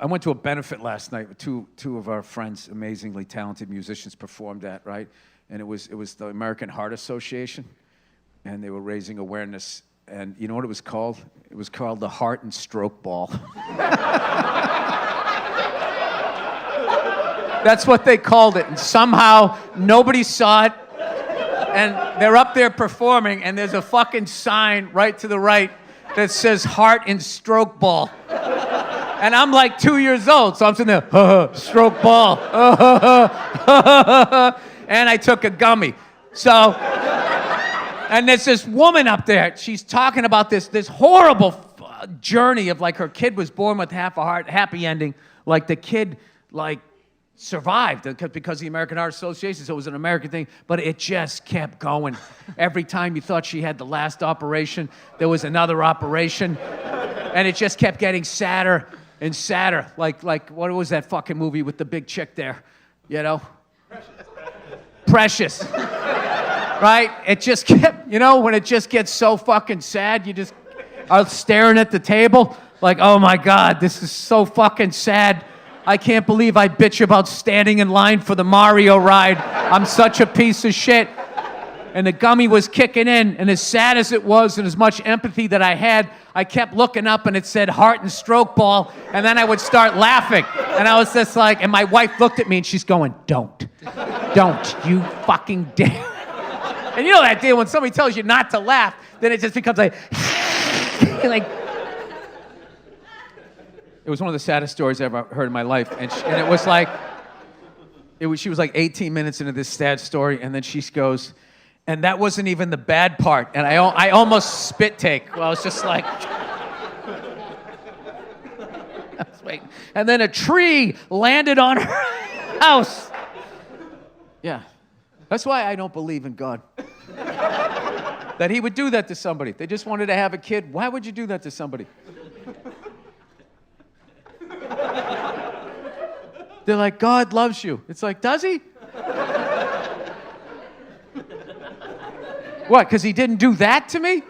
I went to a benefit last night with two of our friends, amazingly talented musicians, performed at, right? And it was the American Heart Association, and they were raising awareness. And you know what it was called? It was called the Heart and Stroke Ball. That's what they called it. And somehow nobody saw it. And they're up there performing, and there's a fucking sign right to the right that says Heart and Stroke Ball. And I'm like 2 years old, so I'm sitting there, stroke ball. And I took a gummy. So, and there's this woman up there. She's talking about this horrible journey of like her kid was born with half a heart, happy ending. Like the kid, like, survived because the American Heart Association, so it was an American thing, but it just kept going. Every time you thought she had the last operation, there was another operation, and it just kept getting sadder and sadder. Like what was that fucking movie with the big chick there? You know? Precious. Right? It just kept, you know, when it just gets so fucking sad, you just are staring at the table like, oh my God, this is so fucking sad. I can't believe I bitch about standing in line for the Mario ride. I'm such a piece of shit. And the gummy was kicking in, and as sad as it was and as much empathy that I had, I kept looking up and it said Heart and Stroke Ball, and then I would start laughing. And I was just like, and my wife looked at me and she's going, don't you fucking dare. And you know that deal when somebody tells you not to laugh, then it just becomes like, like. It was one of the saddest stories I ever heard in my life. And it was like, she was like 18 minutes into this sad story, and then she goes, and that wasn't even the bad part. And I almost spit take. Well, I was just like, I was waiting. And then a tree landed on her house. Yeah. That's why I don't believe in God. That he would do that to somebody. They just wanted to have a kid. Why would you do that to somebody? They're like, God loves you. It's like, does he? What, because he didn't do that to me?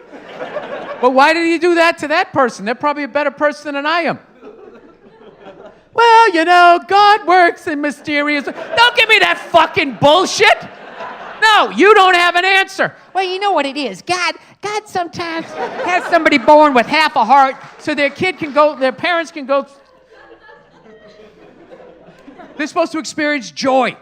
But why did he do that to that person? They're probably a better person than I am. Well, you know, God works in mysterious... Don't give me that fucking bullshit! No, you don't have an answer. Well, you know what it is. God sometimes has somebody born with half a heart so their parents can go... They're supposed to experience joy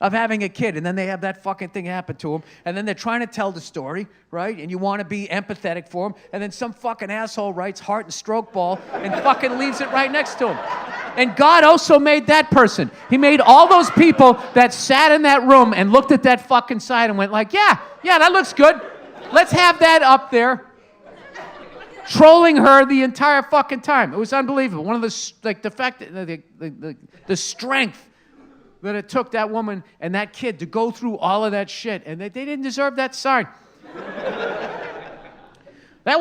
of having a kid, and then they have that fucking thing happen to them, and then they're trying to tell the story, right? And you want to be empathetic for them, and then some fucking asshole writes Heart and Stroke Ball and fucking leaves it right next to him. And God also made that person. He made all those people that sat in that room and looked at that fucking sign and went like, yeah, that looks good. Let's have that up there. Trolling her the entire fucking time. It was unbelievable. One of the, like, the fact that the strength that it took that woman and that kid to go through all of that shit, and they didn't deserve that sign.